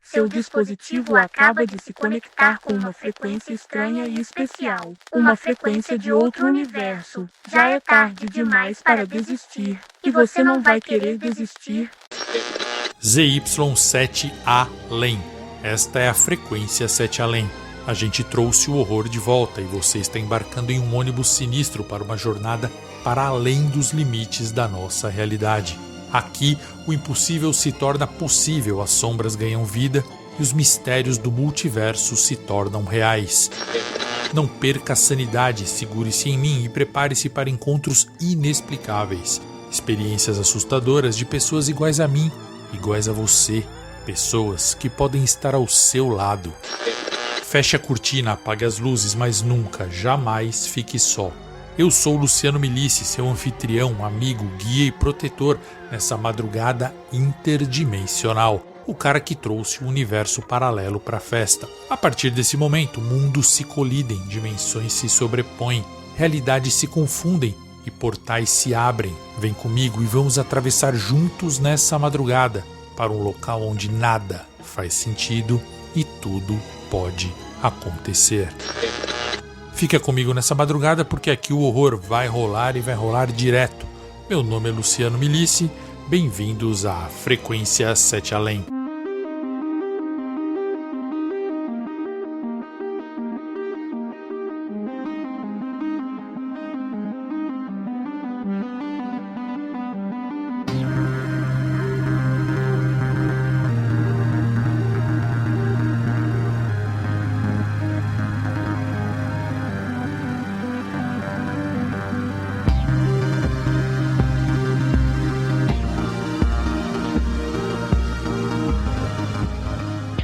Seu dispositivo acaba de se conectar com uma frequência estranha e especial. Uma frequência de outro universo. Já é tarde demais para desistir. E você não vai querer desistir. ZY7 Além. Esta é a frequência 7 Além. A gente trouxe o horror de volta e você está embarcando em um ônibus sinistro para uma jornada para além dos limites da nossa realidade. Aqui, o impossível se torna possível, as sombras ganham vida e os mistérios do multiverso se tornam reais. Não perca a sanidade, segure-se em mim e prepare-se para encontros inexplicáveis. Experiências assustadoras de pessoas iguais a mim, iguais a você, pessoas que podem estar ao seu lado. Feche a cortina, apague as luzes, mas nunca, jamais fique só. Eu sou Luciano Milici, seu anfitrião, amigo, guia e protetor nessa madrugada interdimensional. O cara que trouxe o universo paralelo para a festa. A partir desse momento, mundos se colidem, dimensões se sobrepõem, realidades se confundem e portais se abrem. Vem comigo e vamos atravessar juntos nessa madrugada para um local onde nada faz sentido e tudo pode acontecer. Fica comigo nessa madrugada porque aqui o horror vai rolar e vai rolar direto. Meu nome é Luciano Milici, bem-vindos à Frequência 7 Além.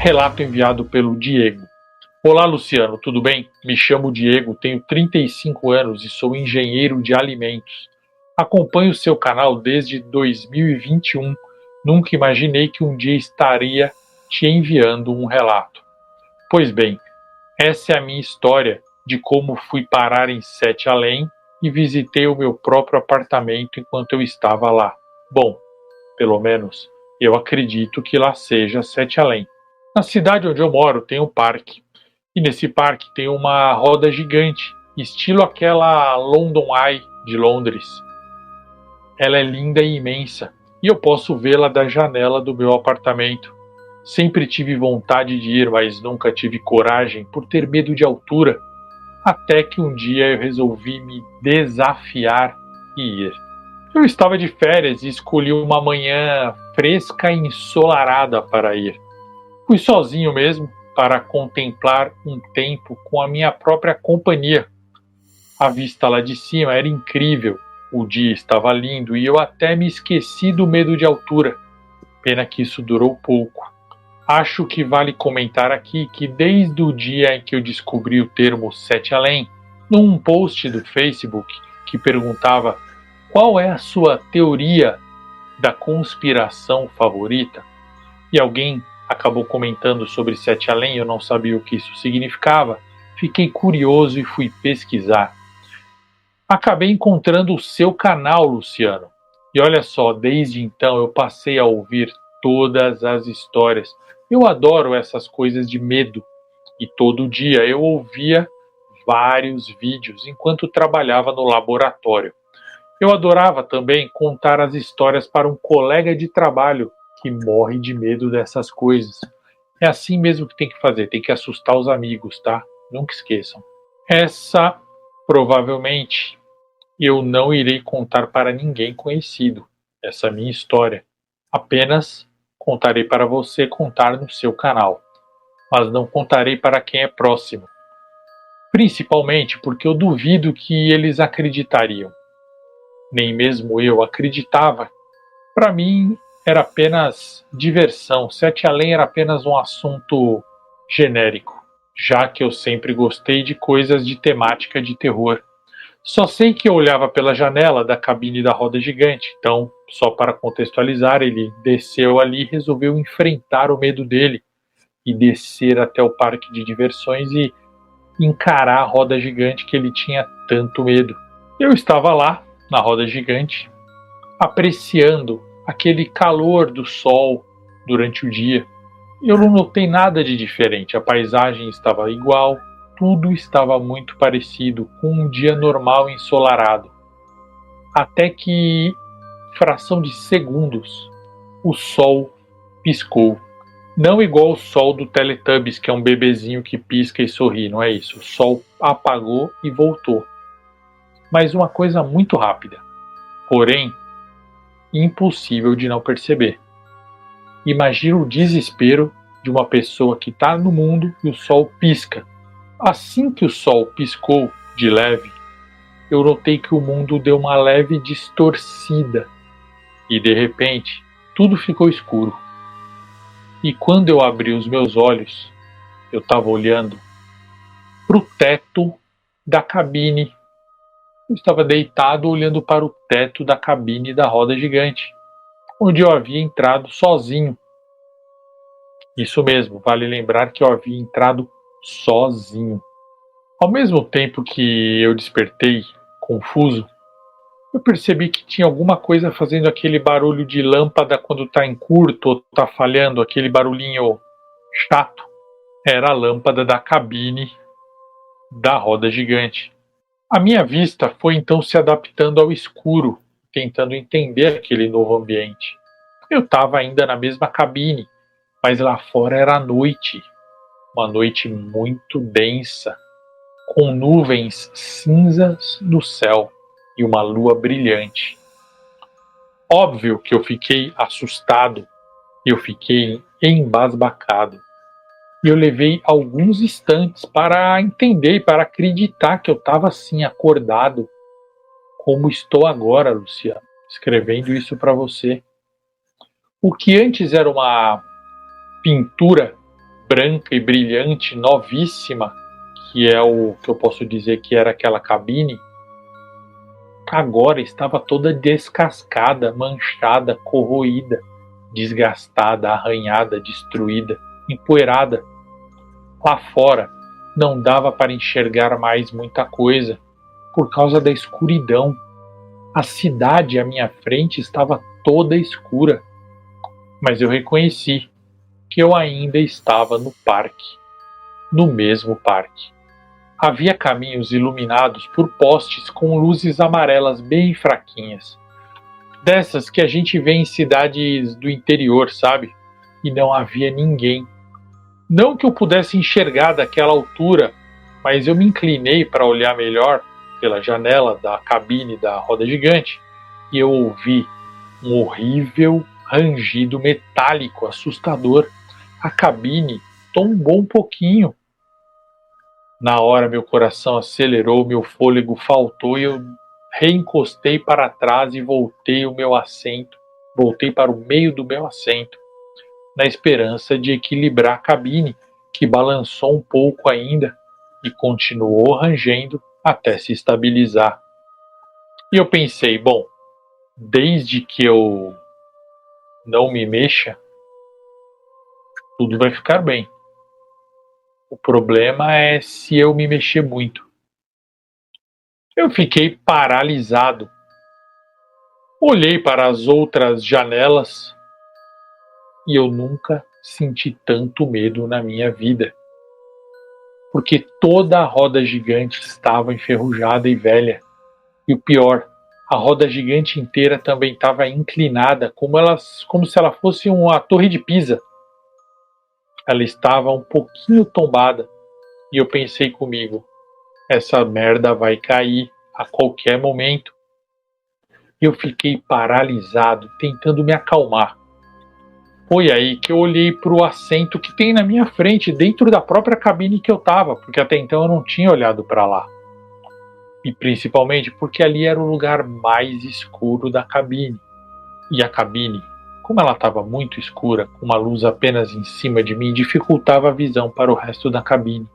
Relato enviado pelo Diego. Olá, Luciano, tudo bem? Me chamo Diego, tenho 35 anos e sou engenheiro de alimentos. Acompanho seu canal desde 2021. Nunca imaginei que um dia estaria te enviando um relato. Pois bem, essa é a minha história de como fui parar em 7 Além e visitei o meu próprio apartamento enquanto eu estava lá. Bom, pelo menos eu acredito que lá seja 7 Além. Na cidade onde eu moro tem um parque, e nesse parque tem uma roda gigante, estilo aquela London Eye de Londres. Ela é linda e imensa, e eu posso vê-la da janela do meu apartamento. Sempre tive vontade de ir, mas nunca tive coragem por ter medo de altura, até que um dia eu resolvi me desafiar e ir. Eu estava de férias e escolhi uma manhã fresca e ensolarada para ir. Fui sozinho mesmo para contemplar um tempo com a minha própria companhia. A vista lá de cima era incrível, o dia estava lindo e eu até me esqueci do medo de altura. Pena que isso durou pouco. Acho que vale comentar aqui que desde o dia em que eu descobri o termo 7 Além, num post do Facebook que perguntava qual é a sua teoria da conspiração favorita, e alguém acabou comentando sobre 7 Além, eu não sabia o que isso significava, fiquei curioso e fui pesquisar. Acabei encontrando o seu canal, Luciano. E olha só, desde então eu passei a ouvir todas as histórias. Eu adoro essas coisas de medo. E todo dia eu ouvia vários vídeos enquanto trabalhava no laboratório. Eu adorava também contar as histórias para um colega de trabalho que morre de medo dessas coisas. É assim mesmo que tem que fazer, tem que assustar os amigos, tá? Nunca esqueçam. Essa, provavelmente, eu não irei contar para ninguém conhecido, essa minha história. Apenas contarei para você contar no seu canal. Mas não contarei para quem é próximo. Principalmente porque eu duvido que eles acreditariam. Nem mesmo eu acreditava. Para mim, era apenas diversão. 7 Além era apenas um assunto genérico, já que eu sempre gostei de coisas de temática de terror. Só sei que eu olhava pela janela da cabine da roda gigante, então, só para contextualizar, ele desceu ali e resolveu enfrentar o medo dele e descer até o parque de diversões e encarar a roda gigante que ele tinha tanto medo. Eu estava lá, na roda gigante, apreciando aquele calor do sol durante o dia. Eu não notei nada de diferente, a paisagem estava igual, tudo estava muito parecido com um dia normal ensolarado. Até que, fração de segundos, o sol piscou. Não igual o sol do Teletubbies, que é um bebezinho que pisca e sorri, não é isso. O sol apagou e voltou. Mas uma coisa muito rápida, porém impossível de não perceber. Imagina o desespero de uma pessoa que está no mundo e o sol pisca. Assim que o sol piscou de leve, eu notei que o mundo deu uma leve distorcida e de repente tudo ficou escuro. E quando eu abri os meus olhos, eu estava olhando para o teto da cabine. Eu estava deitado olhando para o teto da cabine da roda gigante, onde eu havia entrado sozinho. Isso mesmo, vale lembrar que eu havia entrado sozinho. Ao mesmo tempo que eu despertei, confuso, eu percebi que tinha alguma coisa fazendo aquele barulho de lâmpada quando está em curto ou está falhando, aquele barulhinho chato. Era a lâmpada da cabine da roda gigante. A minha vista foi então se adaptando ao escuro, tentando entender aquele novo ambiente. Eu estava ainda na mesma cabine, mas lá fora era noite, uma noite muito densa, com nuvens cinzas no céu e uma lua brilhante. Óbvio que eu fiquei assustado, eu fiquei embasbacado. E eu levei alguns instantes para entender e para acreditar que eu estava assim acordado, como estou agora, Luciano, escrevendo isso para você. O que antes era uma pintura branca e brilhante, novíssima, que é o que eu posso dizer que era aquela cabine, agora estava toda descascada, manchada, corroída, desgastada, arranhada, destruída, empoeirada. Lá fora não dava para enxergar mais muita coisa por causa da escuridão. A cidade à minha frente estava toda escura, mas eu reconheci que eu ainda estava no parque, no mesmo parque. Havia caminhos iluminados por postes com luzes amarelas bem fraquinhas, dessas que a gente vê em cidades do interior, sabe? E não havia ninguém. Não que eu pudesse enxergar daquela altura, mas eu me inclinei para olhar melhor pela janela da cabine da roda gigante e eu ouvi um horrível rangido metálico assustador. A cabine tombou um pouquinho. Na hora meu coração acelerou, meu fôlego faltou e eu reencostei para trás e voltei para o meio do meu assento, na esperança de equilibrar a cabine, que balançou um pouco ainda e continuou rangendo até se estabilizar. E eu pensei, bom, desde que eu não me mexa, tudo vai ficar bem. O problema é se eu me mexer muito. Eu fiquei paralisado. Olhei para as outras janelas e eu nunca senti tanto medo na minha vida. Porque toda a roda gigante estava enferrujada e velha. E o pior, a roda gigante inteira também estava inclinada, como se ela fosse uma torre de Pisa. Ela estava um pouquinho tombada. E eu pensei comigo, essa merda vai cair a qualquer momento. Eu fiquei paralisado, tentando me acalmar. Foi aí que eu olhei para o assento que tem na minha frente, dentro da própria cabine que eu estava, porque até então eu não tinha olhado para lá. E principalmente porque ali era o lugar mais escuro da cabine. E a cabine, como ela estava muito escura, com uma luz apenas em cima de mim, dificultava a visão para o resto da cabine.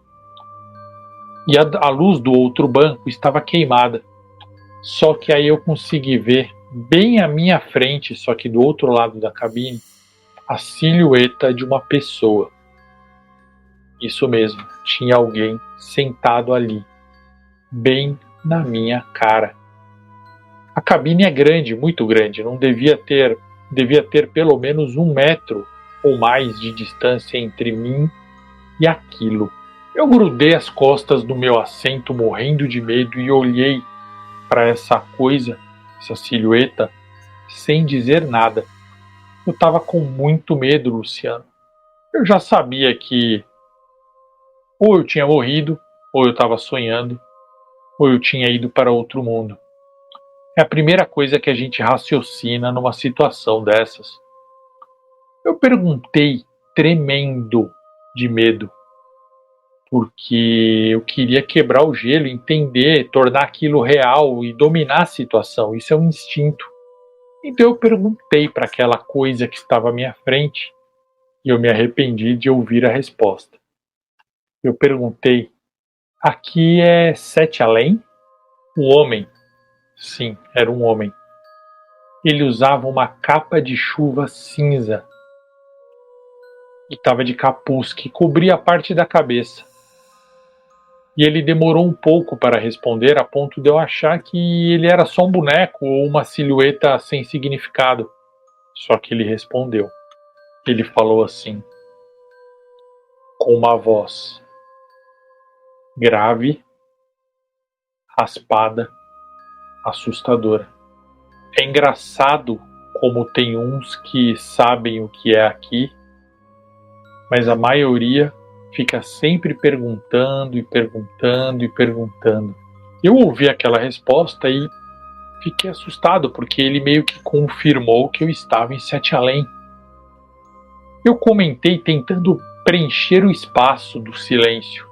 E a luz do outro banco estava queimada. Só que aí eu consegui ver, bem à minha frente, só que do outro lado da cabine, a silhueta de uma pessoa. Isso mesmo, tinha alguém sentado ali, bem na minha cara. A cabine é grande, muito grande, não devia ter pelo menos 1 metro ou mais de distância entre mim e aquilo. Eu grudei as costas do meu assento morrendo de medo e olhei para essa coisa, essa silhueta, sem dizer nada. Eu estava com muito medo, Luciano. Eu já sabia que ou eu tinha morrido, ou eu estava sonhando, ou eu tinha ido para outro mundo. É a primeira coisa que a gente raciocina numa situação dessas. Eu perguntei, tremendo de medo, porque eu queria quebrar o gelo, entender, tornar aquilo real e dominar a situação. Isso é um instinto. Então eu perguntei para aquela coisa que estava à minha frente e eu me arrependi de ouvir a resposta. Eu perguntei: aqui é Sete Além? O homem, sim, era um homem. Ele usava uma capa de chuva cinza e estava de capuz que cobria a parte da cabeça. E ele demorou um pouco para responder, a ponto de eu achar que ele era só um boneco ou uma silhueta sem significado. Só que ele respondeu. Ele falou assim, com uma voz grave, raspada, assustadora. É engraçado como tem uns que sabem o que é aqui, mas a maioria fica sempre perguntando e perguntando e perguntando. Eu ouvi aquela resposta e fiquei assustado, porque ele meio que confirmou que eu estava em Sete Além. Eu comentei tentando preencher o espaço do silêncio.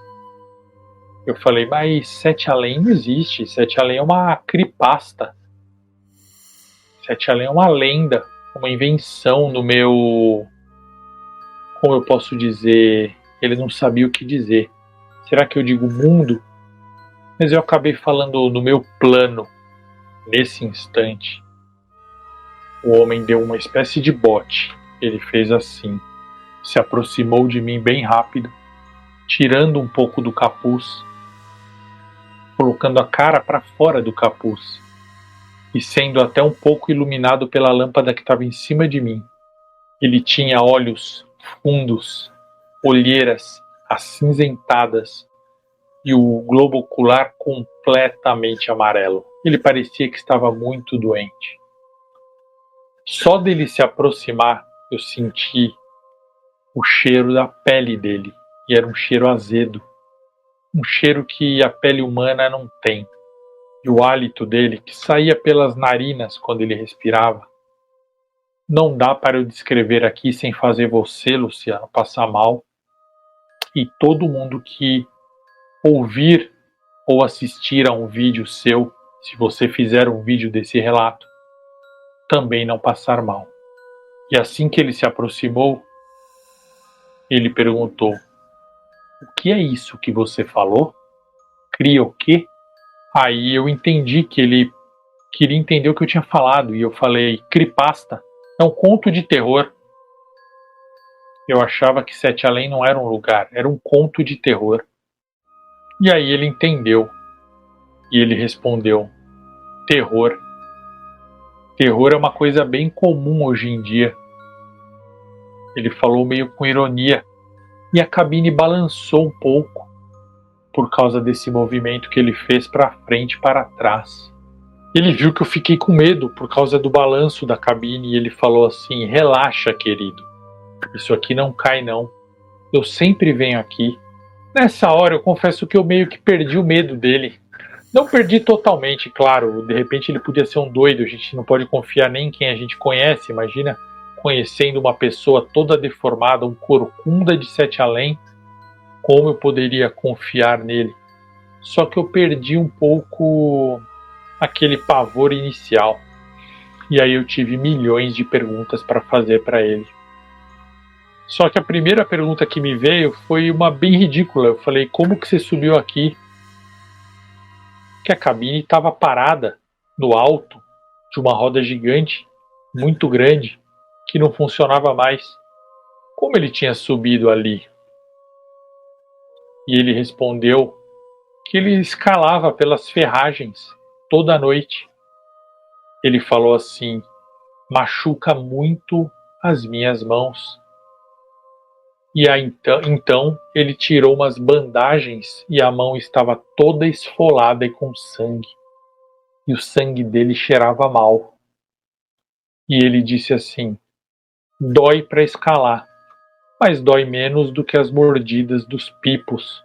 Eu falei, mas Sete Além não existe, Sete Além é uma creepypasta. Sete Além é uma lenda, uma invenção no meu... Como eu posso dizer? Ele não sabia o que dizer. Será que eu digo mundo? Mas eu acabei falando no meu plano. Nesse instante, o homem deu uma espécie de bote. Ele fez assim. Se aproximou de mim bem rápido, tirando um pouco do capuz, colocando a cara para fora do capuz e sendo até um pouco iluminado pela lâmpada que estava em cima de mim. Ele tinha olhos fundos, olheiras acinzentadas e o globo ocular completamente amarelo. Ele parecia que estava muito doente. Só dele se aproximar, eu senti o cheiro da pele dele, e era um cheiro azedo, um cheiro que a pele humana não tem. E o hálito dele, que saía pelas narinas quando ele respirava, não dá para eu descrever aqui sem fazer você, Luciano, passar mal, e todo mundo que ouvir ou assistir a um vídeo seu, se você fizer um vídeo desse relato, também não passar mal. E assim que ele se aproximou, ele perguntou: o que é isso que você falou? Cria o quê? Aí eu entendi que ele queria entender o que eu tinha falado, e eu falei: creepypasta, é um conto de terror. Eu achava que Sete Além não era um lugar, era um conto de terror. E aí ele entendeu, e ele respondeu: terror. Terror é uma coisa bem comum hoje em dia. Ele falou meio com ironia, e a cabine balançou um pouco por causa desse movimento que ele fez para frente e para trás. Ele viu que eu fiquei com medo por causa do balanço da cabine e ele falou assim: relaxa, querido, isso aqui não cai não, eu sempre venho aqui. Nessa hora eu confesso que eu meio que perdi o medo dele. Não perdi totalmente, claro, de repente ele podia ser um doido, a gente não pode confiar nem em quem a gente conhece. Imagina conhecendo uma pessoa toda deformada, um corcunda de Sete Além, como eu poderia confiar nele? Só que eu perdi um pouco aquele pavor inicial. E aí eu tive milhões de perguntas para fazer para ele. Só que a primeira pergunta que me veio foi uma bem ridícula. Eu falei: como que você subiu aqui? Que a cabine estava parada no alto de uma roda gigante, muito grande, que não funcionava mais. Como ele tinha subido ali? E ele respondeu que ele escalava pelas ferragens toda noite. Ele falou assim: machuca muito as minhas mãos. E aí, então ele tirou umas bandagens e a mão estava toda esfolada e com sangue. E o sangue dele cheirava mal. E ele disse assim: dói para escalar, mas dói menos do que as mordidas dos pipos.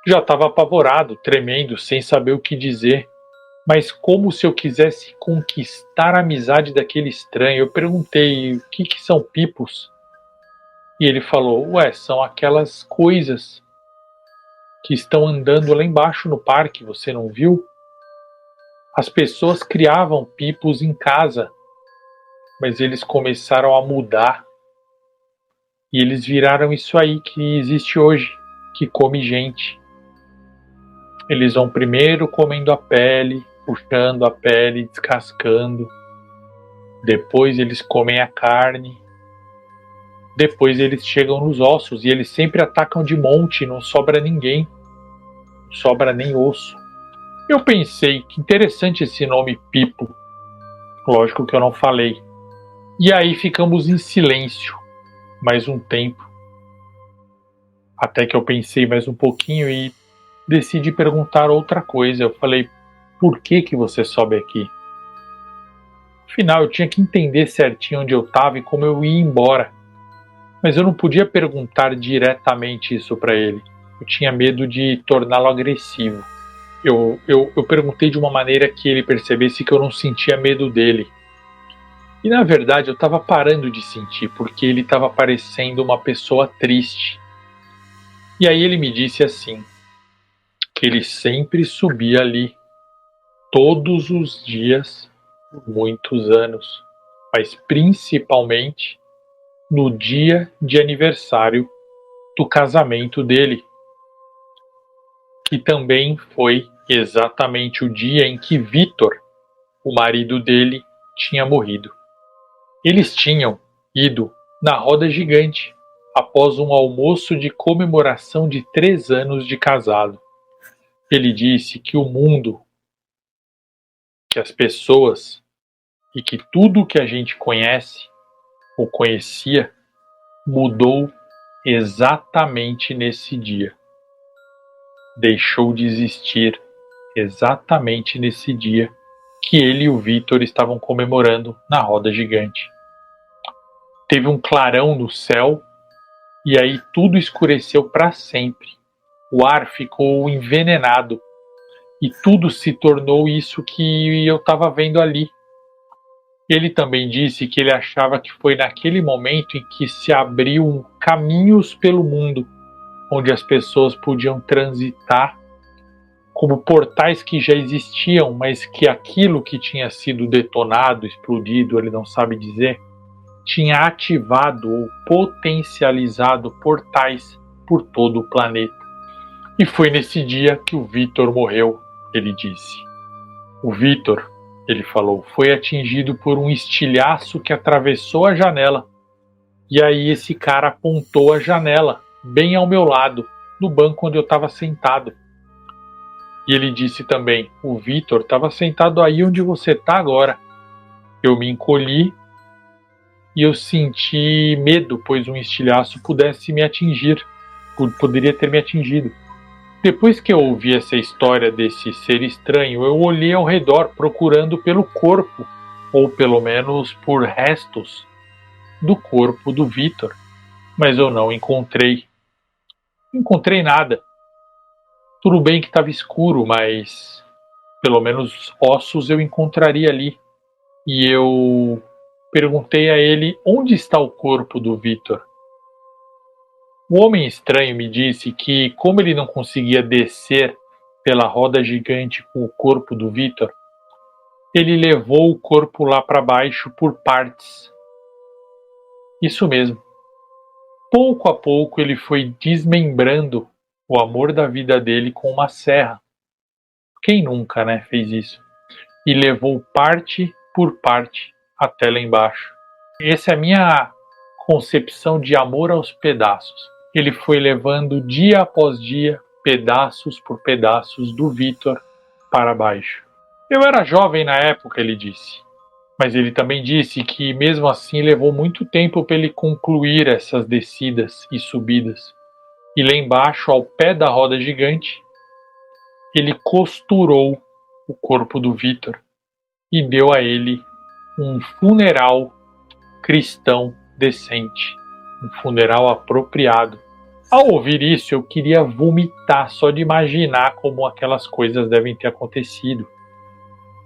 Já estava apavorado, tremendo, sem saber o que dizer. Mas como se eu quisesse conquistar a amizade daquele estranho. Eu perguntei: o que são pipos? E ele falou: ué, são aquelas coisas que estão andando lá embaixo no parque, você não viu? As pessoas criavam pipos em casa, mas eles começaram a mudar e eles viraram isso aí que existe hoje, que come gente. Eles vão primeiro comendo a pele, puxando a pele, descascando. Depois eles comem a carne. Depois eles chegam nos ossos e eles sempre atacam de monte, não sobra ninguém. Não sobra nem osso. Eu pensei, que interessante esse nome Pipo. Lógico que eu não falei. E aí ficamos em silêncio mais um tempo. Até que eu pensei mais um pouquinho e decidi perguntar outra coisa. Eu falei: por que você sobe aqui? Afinal, eu tinha que entender certinho onde eu estava e como eu ia embora. Mas eu não podia perguntar diretamente isso para ele. Eu tinha medo de torná-lo agressivo. Eu perguntei de uma maneira que ele percebesse que eu não sentia medo dele. E na verdade eu estava parando de sentir, porque ele estava parecendo uma pessoa triste. E aí ele me disse assim, que ele sempre subia ali, todos os dias, por muitos anos, mas principalmente no dia de aniversário do casamento dele, que também foi exatamente o dia em que Vitor, o marido dele, tinha morrido. Eles tinham ido na roda gigante após um almoço de comemoração de 3 anos de casado. Ele disse que o mundo, que as pessoas e que tudo que a gente conhece ou conhecia mudou exatamente nesse dia. Deixou de existir exatamente nesse dia que ele e o Vitor estavam comemorando na roda gigante. Teve um clarão no céu e aí tudo escureceu para sempre. O ar ficou envenenado e tudo se tornou isso que eu estava vendo ali. Ele também disse que ele achava que foi naquele momento em que se abriu caminhos pelo mundo, onde as pessoas podiam transitar como portais que já existiam, mas que aquilo que tinha sido detonado, explodido, ele não sabe dizer, tinha ativado ou potencializado portais por todo o planeta. E foi nesse dia que o Vitor morreu, ele disse. O Vitor, ele falou, foi atingido por um estilhaço que atravessou a janela. E aí esse cara apontou a janela, bem ao meu lado, no banco onde eu estava sentado. E ele disse também, o Vitor estava sentado aí onde você está agora. Eu me encolhi e eu senti medo, pois um estilhaço pudesse me atingir, poderia ter me atingido. Depois que eu ouvi essa história desse ser estranho, eu olhei ao redor procurando pelo corpo, ou pelo menos por restos do corpo do Vitor, mas eu não encontrei. Não encontrei nada. Tudo bem que estava escuro, mas pelo menos ossos eu encontraria ali. E eu perguntei a ele onde está o corpo do Vitor. O homem estranho me disse que, como ele não conseguia descer pela roda gigante com o corpo do Vitor, ele levou o corpo lá para baixo por partes. Isso mesmo. Pouco a pouco ele foi desmembrando o amor da vida dele com uma serra. Quem nunca, né, fez isso? E levou parte por parte até lá embaixo. Essa é a minha concepção de amor aos pedaços. Ele foi levando dia após dia, pedaços por pedaços do Vitor para baixo. Eu era jovem na época, ele disse. Mas ele também disse que mesmo assim levou muito tempo para ele concluir essas descidas e subidas. E lá embaixo, ao pé da roda gigante, ele costurou o corpo do Vitor e deu a ele um funeral cristão decente, um funeral apropriado. Ao ouvir isso, eu queria vomitar só de imaginar como aquelas coisas devem ter acontecido.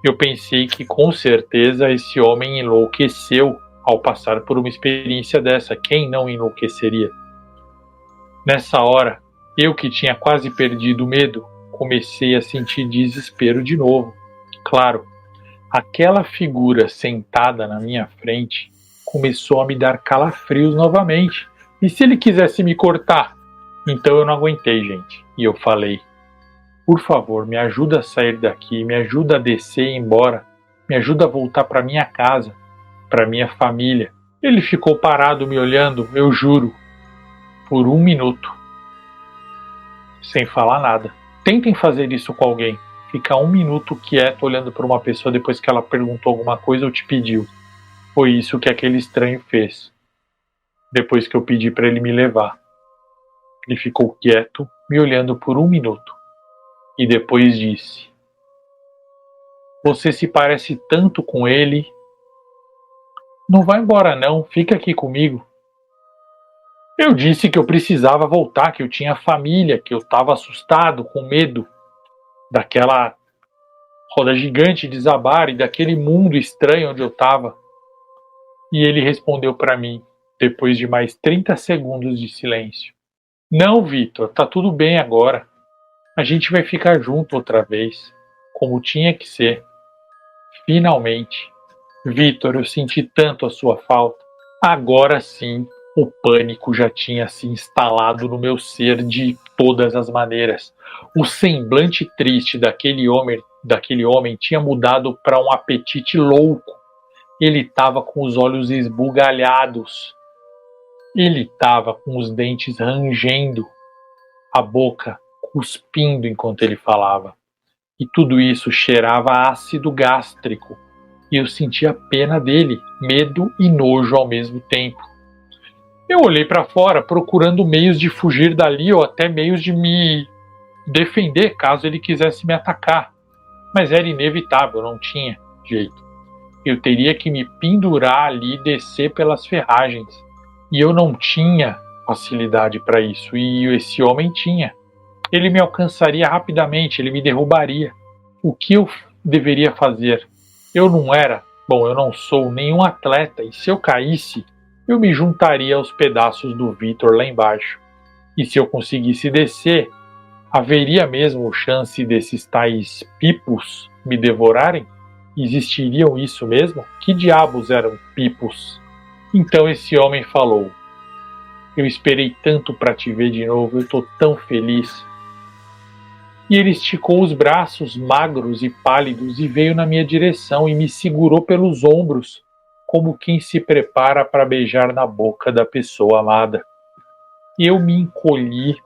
Eu pensei que com certeza esse homem enlouqueceu ao passar por uma experiência dessa. Quem não enlouqueceria? Nessa hora, eu que tinha quase perdido o medo, comecei a sentir desespero de novo. Claro, aquela figura sentada na minha frente começou a me dar calafrios novamente. E se ele quisesse me cortar? Então eu não aguentei, gente. E eu falei: por favor, me ajuda a sair daqui, me ajuda a descer e ir embora, me ajuda a voltar para minha casa, para minha família. Ele ficou parado me olhando, eu juro, por 1 minuto, sem falar nada. Tentem fazer isso com alguém. Ficar 1 minuto quieto olhando para uma pessoa depois que ela perguntou alguma coisa ou te pediu. Foi isso que aquele estranho fez. Depois que eu pedi para ele me levar. Ele ficou quieto, me olhando por 1 minuto. E depois disse: você se parece tanto com ele. Não vai embora não, fica aqui comigo. Eu disse que eu precisava voltar, que eu tinha família, que eu estava assustado, com medo daquela roda gigante desabar e daquele mundo estranho onde eu estava. E ele respondeu para mim, depois de mais 30 segundos de silêncio: não, Vitor, tá tudo bem agora. A gente vai ficar junto outra vez, como tinha que ser. Finalmente. Vitor, eu senti tanto a sua falta. Agora sim, o pânico já tinha se instalado no meu ser de todas as maneiras. O semblante triste daquele homem tinha mudado para um apetite louco. Ele estava com os olhos esbugalhados. Ele estava com os dentes rangendo, a boca cuspindo enquanto ele falava. E tudo isso cheirava a ácido gástrico. E eu sentia pena dele, medo e nojo ao mesmo tempo. Eu olhei para fora procurando meios de fugir dali ou até meios de me defender caso ele quisesse me atacar. Mas era inevitável, não tinha jeito. Eu teria que me pendurar ali e descer pelas ferragens. E eu não tinha facilidade para isso, e esse homem tinha. Ele me alcançaria rapidamente, ele me derrubaria. O que eu deveria fazer? Eu não sou nenhum atleta, e se eu caísse, eu me juntaria aos pedaços do Vitor lá embaixo. E se eu conseguisse descer, haveria mesmo chance desses tais pipos me devorarem? Existiriam isso mesmo? Que diabos eram pipos? Então esse homem falou: eu esperei tanto para te ver de novo, eu estou tão feliz. E ele esticou os braços magros e pálidos e veio na minha direção e me segurou pelos ombros, como quem se prepara para beijar na boca da pessoa amada. E eu me encolhi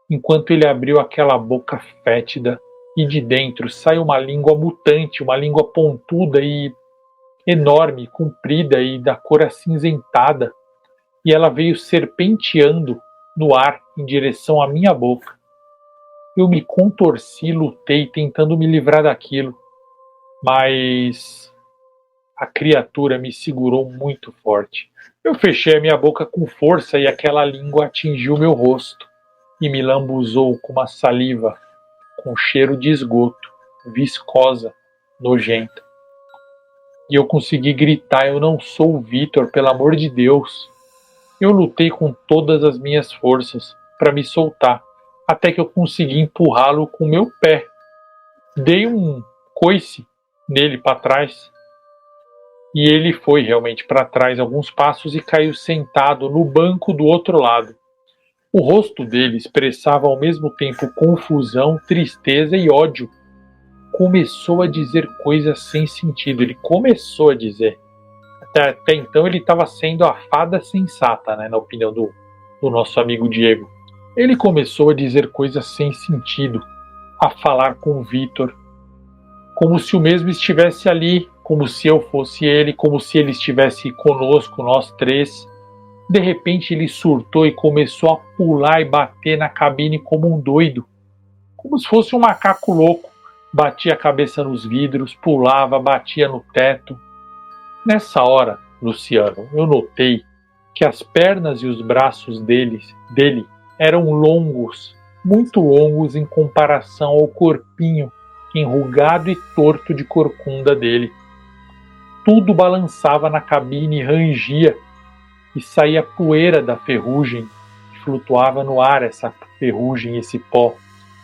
enquanto ele abriu aquela boca fétida e de dentro saiu uma língua mutante, uma língua pontuda e enorme, comprida e da cor acinzentada, e ela veio serpenteando no ar em direção à minha boca. Eu me contorci, lutei, tentando me livrar daquilo, mas a criatura me segurou muito forte. Eu fechei a minha boca com força e aquela língua atingiu meu rosto e me lambuzou com uma saliva com cheiro de esgoto, viscosa, nojenta. E eu consegui gritar: eu não sou o Vitor, pelo amor de Deus. Eu lutei com todas as minhas forças para me soltar, até que eu consegui empurrá-lo com o meu pé. Dei um coice nele para trás, e ele foi realmente para trás alguns passos e caiu sentado no banco do outro lado. O rosto dele expressava ao mesmo tempo confusão, tristeza e ódio. Começou a dizer coisas sem sentido. Ele começou a dizer. Até então ele estava sendo a fada sensata, né, na opinião do nosso amigo Diego. Ele começou a dizer coisas sem sentido, a falar com o Vitor, como se o mesmo estivesse ali, como se eu fosse ele, como se ele estivesse conosco, nós três. De repente ele surtou e começou a pular e bater na cabine como um doido, como se fosse um macaco louco. Batia a cabeça nos vidros, pulava, batia no teto. Nessa hora, Luciano, eu notei que as pernas e os braços dele eram longos, muito longos em comparação ao corpinho enrugado e torto de corcunda dele. Tudo balançava na cabine e rangia, e saía poeira da ferrugem, que flutuava no ar essa ferrugem, esse pó,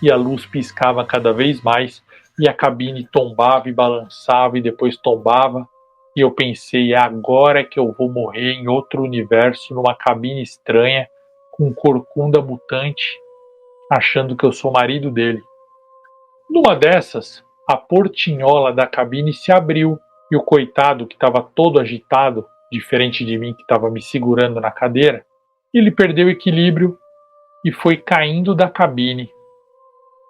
e a luz piscava cada vez mais, e a cabine tombava e balançava e depois tombava, e eu pensei, agora é que eu vou morrer em outro universo, numa cabine estranha, com corcunda mutante, achando que eu sou marido dele. Numa dessas, a portinhola da cabine se abriu, e o coitado, que estava todo agitado, diferente de mim que estava me segurando na cadeira, ele perdeu o equilíbrio e foi caindo da cabine,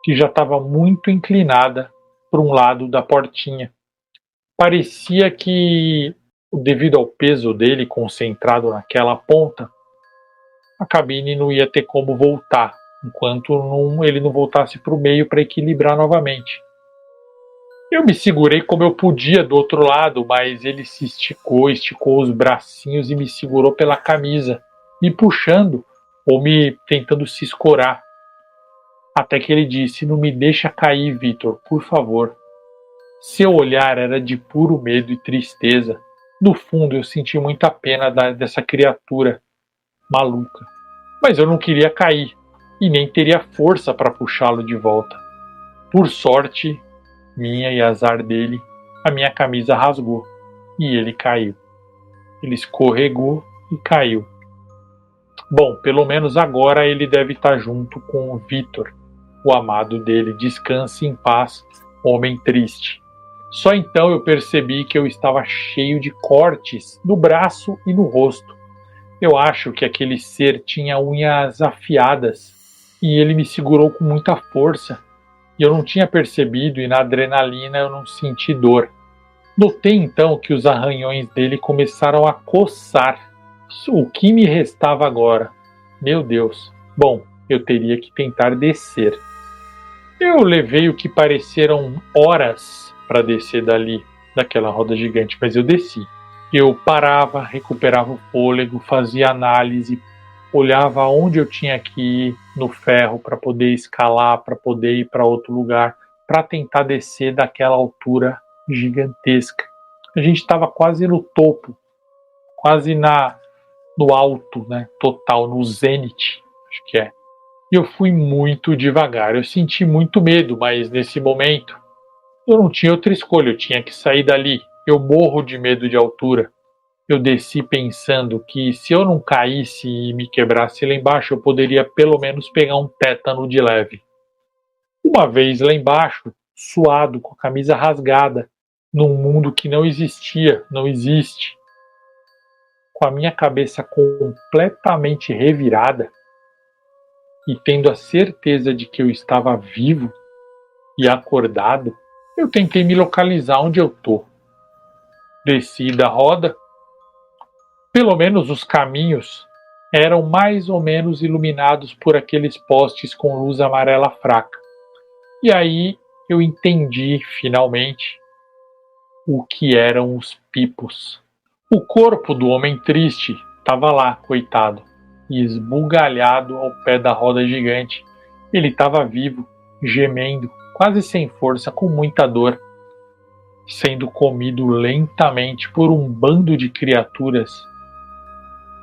que já estava muito inclinada para um lado da portinha. Parecia que, devido ao peso dele concentrado naquela ponta, a cabine não ia ter como voltar, enquanto ele não voltasse para o meio para equilibrar novamente. Eu me segurei como eu podia do outro lado, mas ele se esticou os bracinhos e me segurou pela camisa, me puxando ou me tentando se escorar. Até que ele disse, não me deixa cair, Vitor, por favor. Seu olhar era de puro medo e tristeza. No fundo, eu senti muita pena dessa criatura maluca. Mas eu não queria cair, e nem teria força para puxá-lo de volta. Por sorte minha e azar dele, a minha camisa rasgou, e ele caiu. Ele escorregou e caiu. Bom, pelo menos agora ele deve estar junto com o Vitor, o amado dele. Descanse em paz, homem triste. Só então eu percebi que eu estava cheio de cortes no braço e no rosto. Eu acho que aquele ser tinha unhas afiadas e ele me segurou com muita força. E eu não tinha percebido e na adrenalina eu não senti dor. Notei então que os arranhões dele começaram a coçar. O que me restava agora? Meu Deus. Bom, eu teria que tentar descer. Eu levei o que pareceram horas para descer dali, daquela roda gigante, mas eu desci. Eu parava, recuperava o fôlego, fazia análise, olhava onde eu tinha que ir no ferro para poder escalar, para poder ir para outro lugar, para tentar descer daquela altura gigantesca. A gente estava quase no topo, quase no alto, né, total, no zênite, acho que é. E eu fui muito devagar, eu senti muito medo, mas nesse momento eu não tinha outra escolha, eu tinha que sair dali. Eu morro de medo de altura. Eu desci pensando que se eu não caísse e me quebrasse lá embaixo, eu poderia pelo menos pegar um tétano de leve. Uma vez lá embaixo, suado, com a camisa rasgada, num mundo que não existia, não existe, com a minha cabeça completamente revirada e tendo a certeza de que eu estava vivo e acordado, eu tentei me localizar onde eu tô. Desci da roda. Pelo menos os caminhos eram mais ou menos iluminados por aqueles postes com luz amarela fraca. E aí eu entendi, finalmente, o que eram os pipos. O corpo do homem triste estava lá, coitado, esbugalhado ao pé da roda gigante. Ele estava vivo, gemendo, quase sem força, com muita dor, sendo comido lentamente por um bando de criaturas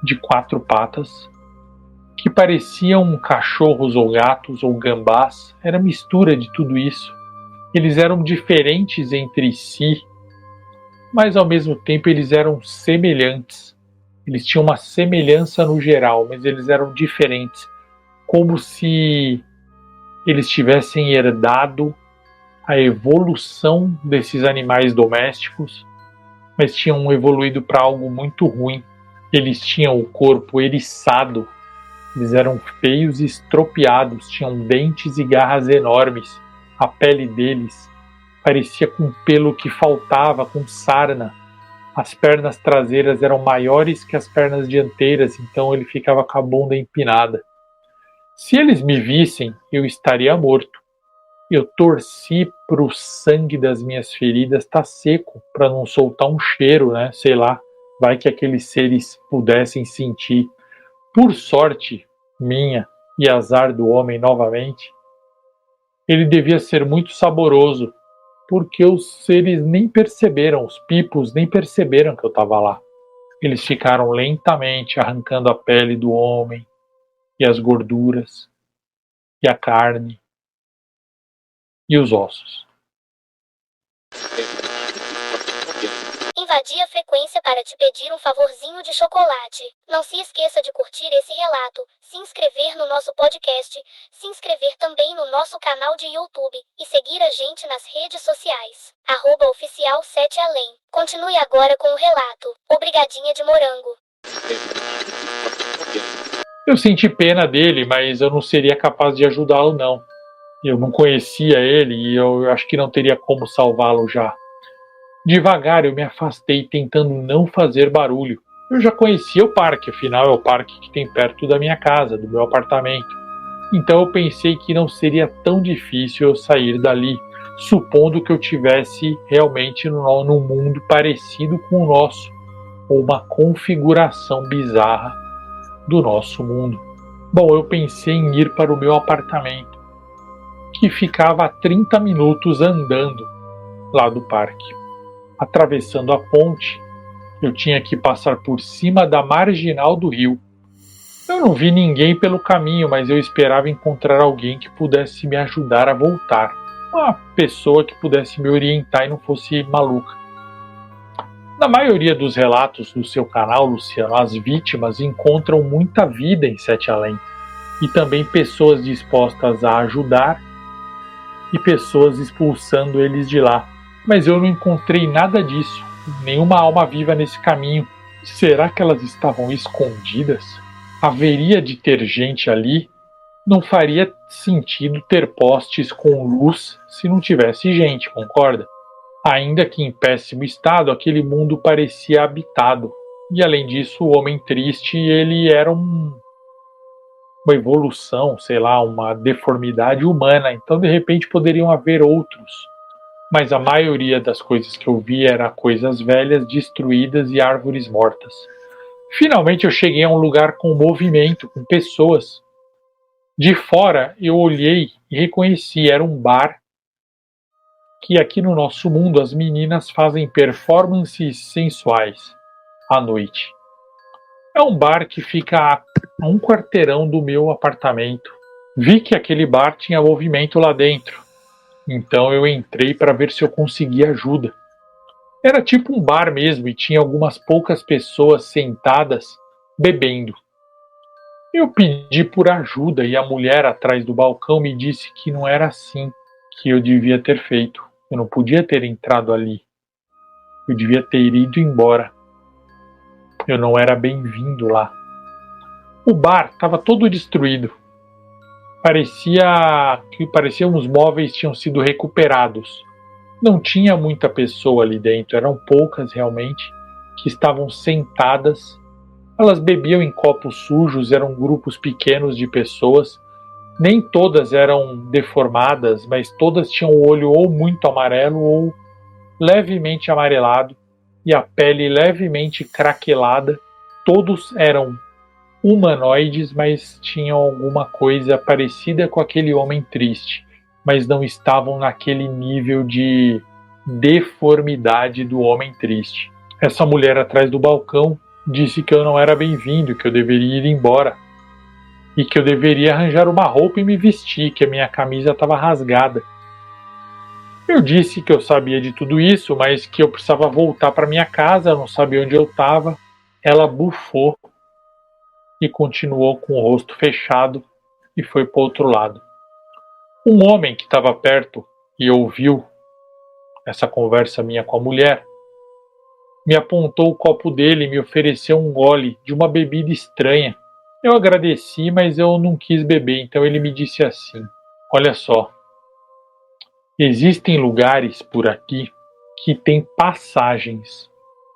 de 4 patas, que pareciam cachorros ou gatos ou gambás. Era mistura de tudo isso. Eles eram diferentes entre si, mas ao mesmo tempo eles eram semelhantes. Eles tinham uma semelhança no geral, mas eles eram diferentes, como se eles tivessem herdado a evolução desses animais domésticos, mas tinham evoluído para algo muito ruim. Eles tinham o corpo eriçado, eles eram feios e estropiados, tinham dentes e garras enormes. A pele deles parecia com pelo que faltava, com sarna. As pernas traseiras eram maiores que as pernas dianteiras, então ele ficava com a bunda empinada. Se eles me vissem, eu estaria morto. Eu torci pro sangue das minhas feridas estar seco, para não soltar um cheiro, né? Sei lá, vai que aqueles seres pudessem sentir. Por sorte minha e azar do homem novamente, ele devia ser muito saboroso, porque os seres nem perceberam, os pipos nem perceberam que eu estava lá. Eles ficaram lentamente arrancando a pele do homem, e as gorduras, e a carne, e os ossos. Invadi a frequência para te pedir um favorzinho de chocolate. Não se esqueça de curtir esse relato, se inscrever no nosso podcast, se inscrever também no nosso canal de YouTube e seguir a gente nas redes sociais. @oficial7além. Continue agora com o relato. Obrigadinha de morango. Eu senti pena dele, mas eu não seria capaz de ajudá-lo não. Eu não conhecia ele e eu acho que não teria como salvá-lo já. Devagar eu me afastei, tentando não fazer barulho. Eu já conhecia o parque, afinal é o parque que tem perto da minha casa, do meu apartamento. Então eu pensei que não seria tão difícil eu sair dali, supondo que eu tivesse realmente num mundo parecido com o nosso, ou uma configuração bizarra do nosso mundo. Bom, eu pensei em ir para o meu apartamento, que ficava a 30 minutos andando lá do parque. Atravessando a ponte, eu tinha que passar por cima da marginal do rio. Eu não vi ninguém pelo caminho, mas eu esperava encontrar alguém que pudesse me ajudar a voltar. Uma pessoa que pudesse me orientar e não fosse maluca. Na maioria dos relatos do seu canal, Luciano, as vítimas encontram muita vida em Sete Além. E também pessoas dispostas a ajudar e pessoas expulsando eles de lá. Mas eu não encontrei nada disso, nenhuma alma viva nesse caminho. Será que elas estavam escondidas? Haveria de ter gente ali? Não faria sentido ter postes com luz se não tivesse gente, concorda? Ainda que em péssimo estado, aquele mundo parecia habitado. E além disso, o homem triste, ele era uma evolução, sei lá, uma deformidade humana. Então, de repente, poderiam haver outros. Mas a maioria das coisas que eu vi era coisas velhas, destruídas e árvores mortas. Finalmente eu cheguei a um lugar com movimento, com pessoas. De fora eu olhei e reconheci, era um bar que aqui no nosso mundo as meninas fazem performances sensuais à noite. É um bar que fica a um quarteirão do meu apartamento. Vi que aquele bar tinha movimento lá dentro. Então eu entrei para ver se eu conseguia ajuda. Era tipo um bar mesmo e tinha algumas poucas pessoas sentadas bebendo. Eu pedi por ajuda e a mulher atrás do balcão me disse que não era assim que eu devia ter feito. Eu não podia ter entrado ali. Eu devia ter ido embora. Eu não era bem-vindo lá. O bar estava todo destruído. Parecia uns móveis tinham sido recuperados. Não tinha muita pessoa ali dentro, eram poucas realmente, que estavam sentadas. Elas bebiam em copos sujos, eram grupos pequenos de pessoas. Nem todas eram deformadas, mas todas tinham o olho ou muito amarelo ou levemente amarelado e a pele levemente craquelada. Todos eram humanoides, mas tinham alguma coisa parecida com aquele homem triste, mas não estavam naquele nível de deformidade do homem triste. Essa mulher atrás do balcão disse que eu não era bem-vindo, que eu deveria ir embora e que eu deveria arranjar uma roupa e me vestir, que a minha camisa estava rasgada. Eu disse que eu sabia de tudo isso, mas que eu precisava voltar para minha casa, eu não sabia onde eu estava. Ela bufou e continuou com o rosto fechado e foi para o outro lado. Um homem que estava perto e ouviu essa conversa minha com a mulher me apontou o copo dele e me ofereceu um gole de uma bebida estranha. Eu agradeci, mas eu não quis beber, então ele me disse assim: olha só, Existem lugares por aqui que têm passagens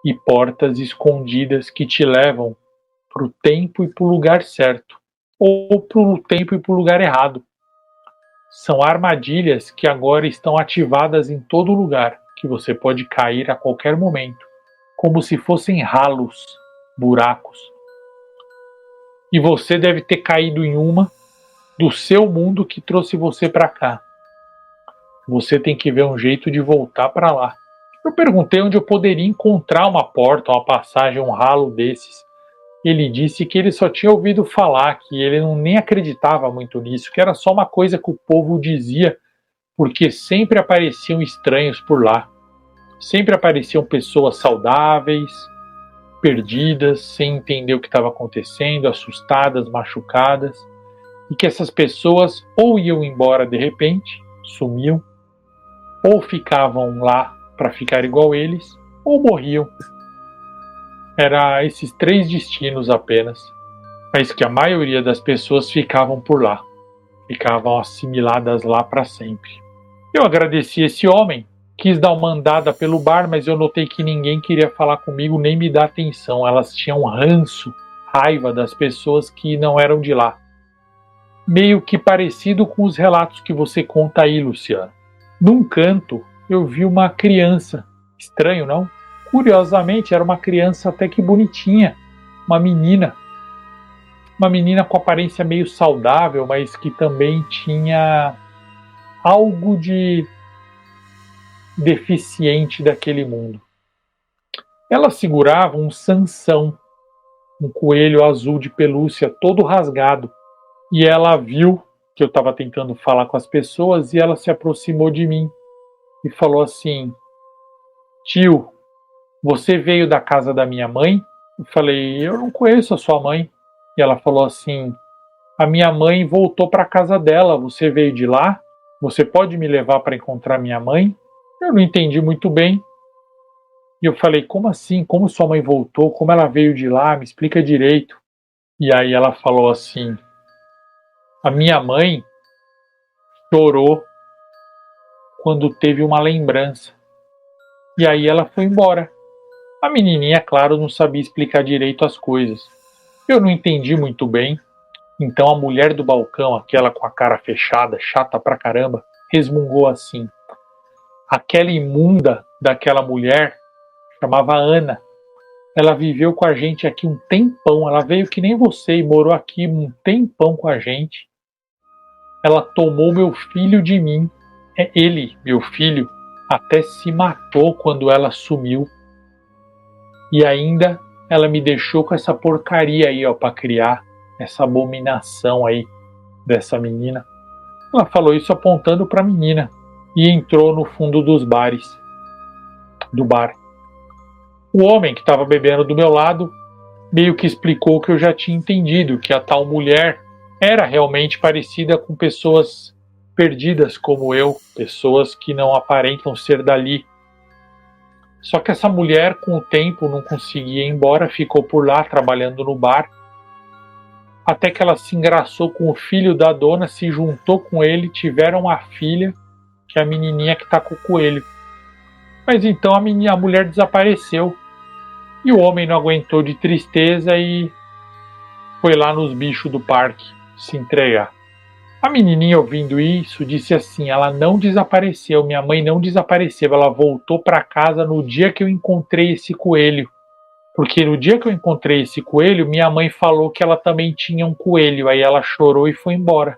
e portas escondidas que te levam para o tempo e para o lugar certo, ou para o tempo e para o lugar errado. São armadilhas que agora estão ativadas em todo lugar, que você pode cair a qualquer momento, como se fossem ralos, buracos. E você deve ter caído em uma do seu mundo que trouxe você para cá. Você tem que ver um jeito de voltar para lá. Eu perguntei onde eu poderia encontrar uma porta, uma passagem, um ralo desses. Ele disse que ele só tinha ouvido falar, que ele nem acreditava muito nisso, que era só uma coisa que o povo dizia, porque sempre apareciam estranhos por lá. Sempre apareciam pessoas saudáveis, perdidas, sem entender o que estava acontecendo, assustadas, machucadas, e que essas pessoas ou iam embora de repente, sumiam, ou ficavam lá para ficar igual eles, ou morriam. Era esses 3 destinos apenas, mas que a maioria das pessoas ficavam por lá, ficavam assimiladas lá para sempre. Eu agradeci esse homem, quis dar uma andada pelo bar, mas eu notei que ninguém queria falar comigo nem me dar atenção. Elas tinham ranço, raiva das pessoas que não eram de lá. Meio que parecido com os relatos que você conta aí, Luciano. Num canto, eu vi uma criança. Estranho, não? Curiosamente, era uma criança até que bonitinha. Uma menina. Uma menina com aparência meio saudável, mas que também tinha algo de deficiente daquele mundo. Ela segurava um Sansão, um coelho azul de pelúcia todo rasgado. E ela viu que eu estava tentando falar com as pessoas e ela se aproximou de mim e falou assim: tio, você veio da casa da minha mãe? Eu falei: eu não conheço a sua mãe. E ela falou assim: a minha mãe voltou para a casa dela, você veio de lá? Você pode me levar para encontrar minha mãe? Eu não entendi muito bem. E eu falei: como assim? Como sua mãe voltou? Como ela veio de lá? Me explica direito. E aí ela falou assim: a minha mãe chorou quando teve uma lembrança. E aí ela foi embora. A menininha, claro, não sabia explicar direito as coisas. Eu não entendi muito bem. Então a mulher do balcão, aquela com a cara fechada, chata pra caramba, resmungou assim: aquela imunda daquela mulher chamava Ana. Ela viveu com a gente aqui um tempão. Ela veio que nem você e morou aqui um tempão com a gente. Ela tomou meu filho de mim. Ele, meu filho, até se matou quando ela sumiu. E ainda ela me deixou com essa porcaria aí, ó, para criar essa abominação aí dessa menina. Ela falou isso apontando para a menina e entrou no fundo do bar. O homem que estava bebendo do meu lado meio que explicou que eu já tinha entendido, que a tal mulher era realmente parecida com pessoas perdidas como eu, pessoas que não aparentam ser dali. Só que essa mulher, com o tempo, não conseguia ir embora, ficou por lá trabalhando no bar, até que ela se engraçou com o filho da dona, se juntou com ele, tiveram uma filha, que é a menininha que está com o coelho. Mas então a mulher desapareceu, e o homem não aguentou de tristeza e foi lá nos bichos do parque se entregar. A menininha, ouvindo isso, disse assim: ela não desapareceu, minha mãe não desapareceu, ela voltou para casa no dia que eu encontrei esse coelho. Porque no dia que eu encontrei esse coelho, minha mãe falou que ela também tinha um coelho, aí ela chorou e foi embora.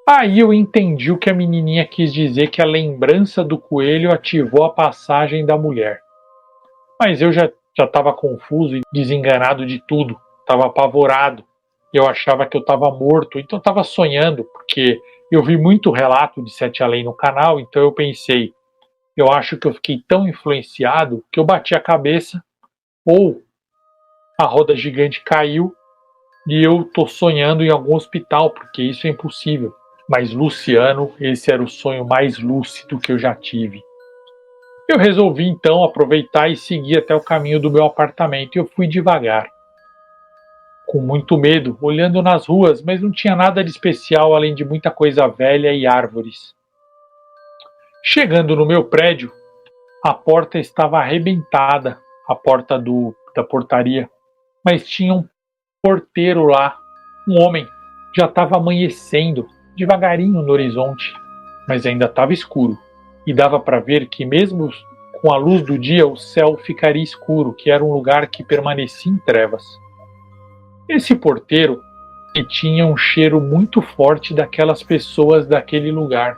Aí eu entendi o que a menininha quis dizer, que a lembrança do coelho ativou a passagem da mulher. Mas eu já estava confuso e desenganado de tudo, estava apavorado. Eu achava que eu estava morto, então eu estava sonhando, porque eu vi muito relato de Sete Além no canal, então eu pensei, eu acho que eu fiquei tão influenciado que eu bati a cabeça, ou a roda gigante caiu e eu estou sonhando em algum hospital, porque isso é impossível. Mas Luciano, esse era o sonho mais lúcido que eu já tive. Eu resolvi então aproveitar e seguir até o caminho do meu apartamento, e eu fui devagar, com muito medo, olhando nas ruas, mas não tinha nada de especial além de muita coisa velha e árvores. Chegando no meu prédio, a porta estava arrebentada, a porta da portaria, mas tinha um porteiro lá, um homem. Já estava amanhecendo, devagarinho no horizonte, mas ainda estava escuro, e dava para ver que mesmo com a luz do dia o céu ficaria escuro, que era um lugar que permanecia em trevas. Esse porteiro tinha um cheiro muito forte daquelas pessoas daquele lugar.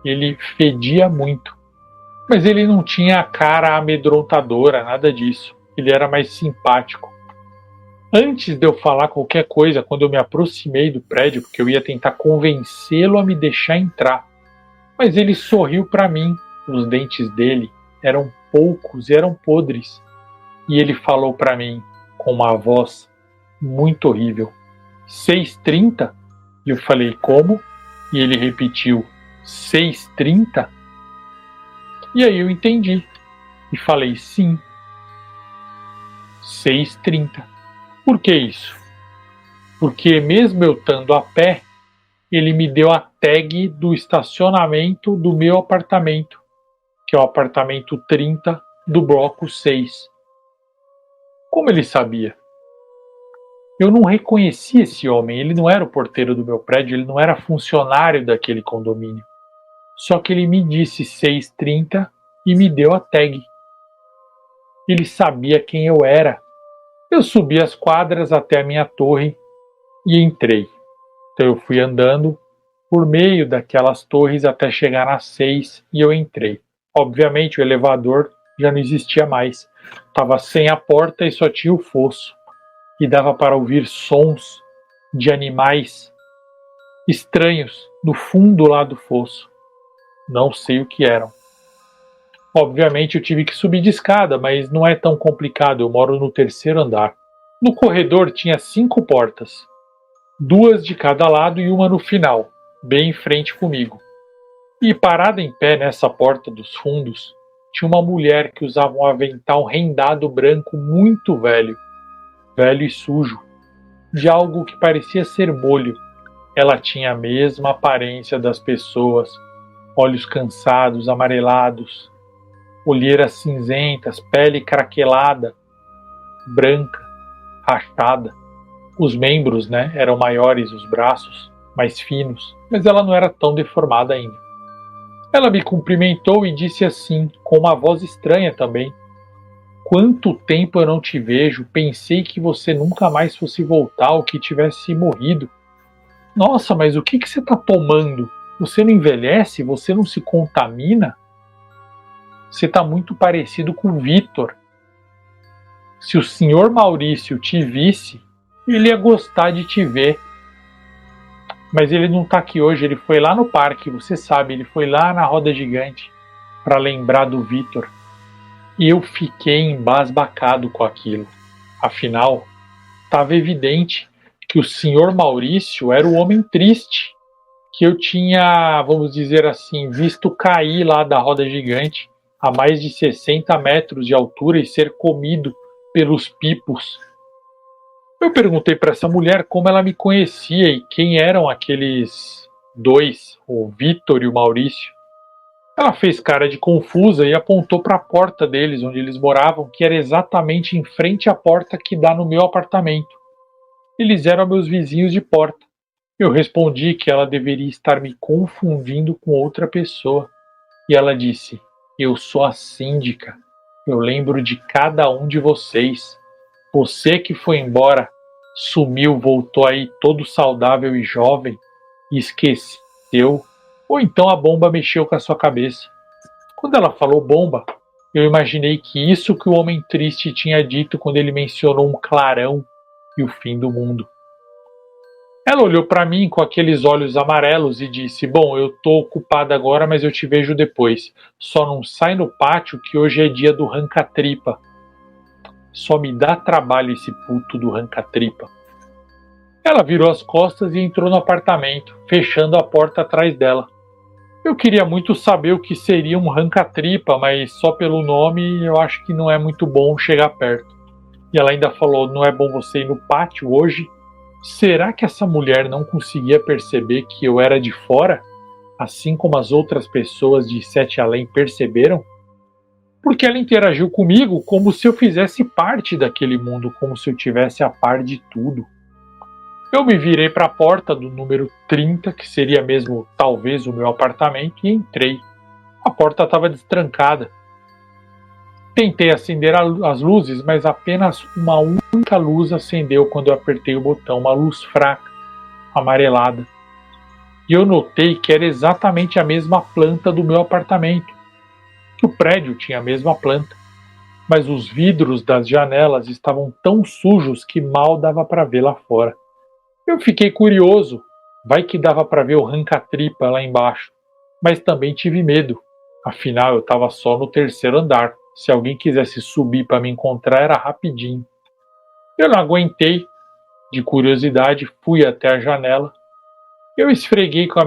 Ele fedia muito, mas ele não tinha a cara amedrontadora, nada disso. Ele era mais simpático. Antes de eu falar qualquer coisa, quando eu me aproximei do prédio, porque eu ia tentar convencê-lo a me deixar entrar, mas ele sorriu para mim. Os dentes dele eram poucos e eram podres. E ele falou para mim com uma voz muito horrível: 6h30? E eu falei: como? E ele repetiu: 6h30? E aí eu entendi e falei: sim, 6h30. Por que isso? Porque mesmo eu estando a pé, ele me deu a tag do estacionamento do meu apartamento, que é o apartamento 30 do bloco 6. Como ele sabia? Eu não reconheci esse homem, ele não era o porteiro do meu prédio, ele não era funcionário daquele condomínio. Só que ele me disse 6h30 e me deu a tag. Ele sabia quem eu era. Eu subi as quadras até a minha torre e entrei. Então eu fui andando por meio daquelas torres até chegar nas 6 e eu entrei. Obviamente o elevador já não existia mais. Estava sem a porta e só tinha o fosso. E dava para ouvir sons de animais estranhos no fundo lá do fosso. Não sei o que eram. Obviamente eu tive que subir de escada, mas não é tão complicado, eu moro no 3º andar. No corredor tinha 5 portas, 2 de cada lado e uma no final, bem em frente comigo. E parada em pé nessa porta dos fundos, tinha uma mulher que usava um avental rendado branco muito velho, velho e sujo, de algo que parecia ser molho. Ela tinha a mesma aparência das pessoas, olhos cansados, amarelados, olheiras cinzentas, pele craquelada, branca, rachada. Os membros, eram maiores, os braços mais finos, mas ela não era tão deformada ainda. Ela me cumprimentou e disse assim, com uma voz estranha também: quanto tempo eu não te vejo, pensei que você nunca mais fosse voltar ou que tivesse morrido. Nossa, mas o que você está tomando? Você não envelhece? Você não se contamina? Você está muito parecido com o Vitor. Se o senhor Maurício te visse, ele ia gostar de te ver. Mas ele não está aqui hoje, ele foi lá no parque, você sabe, ele foi lá na roda gigante para lembrar do Vitor. E eu fiquei embasbacado com aquilo. Afinal, estava evidente que o senhor Maurício era o homem triste que eu tinha, vamos dizer assim, visto cair lá da roda gigante a mais de 60 metros de altura e ser comido pelos pipos. Eu perguntei para essa mulher como ela me conhecia e quem eram aqueles dois, o Vitor e o Maurício. Ela fez cara de confusa e apontou para a porta deles, onde eles moravam, que era exatamente em frente à porta que dá no meu apartamento. Eles eram meus vizinhos de porta. Eu respondi que ela deveria estar me confundindo com outra pessoa. E ela disse: eu sou a síndica. Eu lembro de cada um de vocês. Você que foi embora, sumiu, voltou aí todo saudável e jovem, e esqueceu. Ou então a bomba mexeu com a sua cabeça. Quando ela falou bomba, eu imaginei que isso que o homem triste tinha dito quando ele mencionou um clarão e o fim do mundo. Ela olhou para mim com aqueles olhos amarelos e disse: bom, eu tô ocupada agora, mas eu te vejo depois. Só não sai no pátio que hoje é dia do ranca-tripa. Só me dá trabalho esse puto do ranca-tripa. Ela virou as costas e entrou no apartamento, fechando a porta atrás dela. Eu queria muito saber o que seria um ranca-tripa, mas só pelo nome eu acho que não é muito bom chegar perto. E ela ainda falou: não é bom você ir no pátio hoje? Será que essa mulher não conseguia perceber que eu era de fora? assim como as outras pessoas de Sete Além perceberam? Porque ela interagiu comigo como se eu fizesse parte daquele mundo, como se eu tivesse a par de tudo. Eu me virei para a porta do número 30, que seria mesmo talvez o meu apartamento, e entrei. A porta estava destrancada. Tentei acender as luzes, mas apenas uma única luz acendeu quando eu apertei o botão, uma luz fraca, amarelada. E eu notei que era exatamente a mesma planta do meu apartamento, que o prédio tinha a mesma planta, mas os vidros das janelas estavam tão sujos que mal dava para ver lá fora. Eu fiquei curioso, vai que dava para ver o ranca-tripa lá embaixo, mas também tive medo, afinal eu estava só no terceiro andar. Se alguém quisesse subir para me encontrar, era rapidinho. Eu não aguentei, de curiosidade, fui até a janela. Eu esfreguei com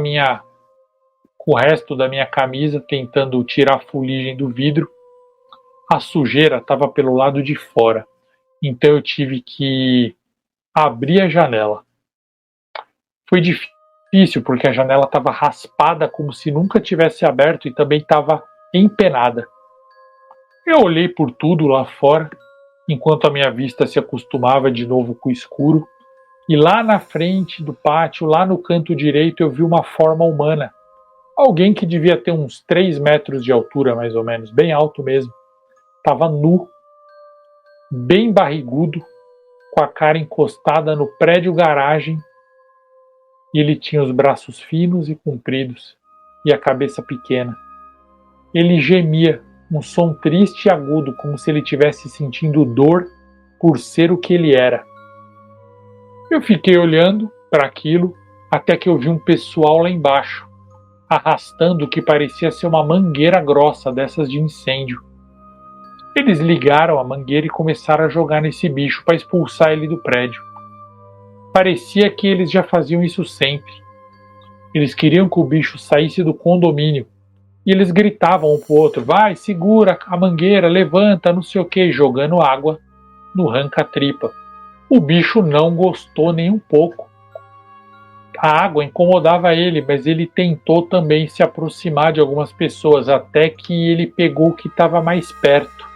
o resto da minha camisa, tentando tirar a fuligem do vidro. A sujeira estava pelo lado de fora, então eu tive que abrir a janela. Foi difícil, porque a janela estava raspada como se nunca tivesse aberto e também estava empenada. Eu olhei por tudo lá fora, enquanto a minha vista se acostumava de novo com o escuro, e lá na frente do pátio, lá no canto direito, eu vi uma forma humana. Alguém que devia ter uns 3 metros de altura, mais ou menos, bem alto mesmo. Estava nu, bem barrigudo, com a cara encostada no prédio garagem, e ele tinha os braços finos e compridos, e a cabeça pequena. Ele gemia, um som triste e agudo, como se ele estivesse sentindo dor por ser o que ele era. Eu fiquei olhando para aquilo, até que eu vi um pessoal lá embaixo, arrastando o que parecia ser uma mangueira grossa dessas de incêndio. Eles ligaram a mangueira e começaram a jogar nesse bicho para expulsar ele do prédio. Parecia que eles já faziam isso sempre. Eles queriam que o bicho saísse do condomínio. E eles gritavam um pro outro: vai, segura a mangueira, levanta, não sei o que, jogando água no ranca-tripa. O bicho não gostou nem um pouco. A água incomodava ele, mas ele tentou também se aproximar de algumas pessoas, até que ele pegou o que estava mais perto.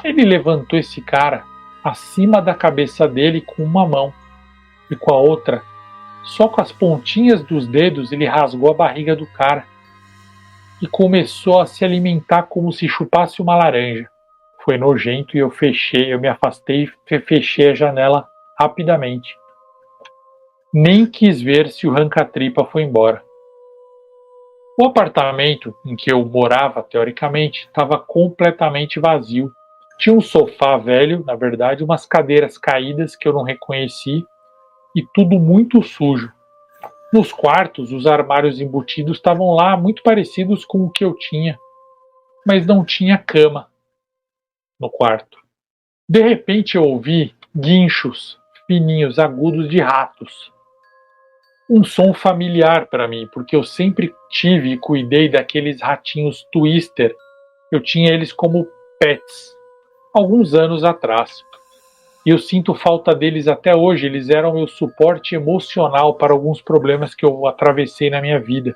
Ele levantou esse cara acima da cabeça dele com uma mão, e com a outra, só com as pontinhas dos dedos, ele rasgou a barriga do cara e começou a se alimentar como se chupasse uma laranja. Foi nojento e eu me afastei e fechei a janela rapidamente. Nem quis ver se o ranca-tripa foi embora. O apartamento em que eu morava, teoricamente, estava completamente vazio. Tinha um sofá velho, na verdade, umas cadeiras caídas que eu não reconheci, e tudo muito sujo. Nos quartos, os armários embutidos estavam lá, muito parecidos com o que eu tinha, mas não tinha cama no quarto. De repente eu ouvi guinchos fininhos, agudos de ratos. Um som familiar para mim, porque eu sempre tive e cuidei daqueles ratinhos twister. Eu tinha eles como pets, alguns anos atrás. E eu sinto falta deles até hoje. Eles eram meu suporte emocional para alguns problemas que eu atravessei na minha vida.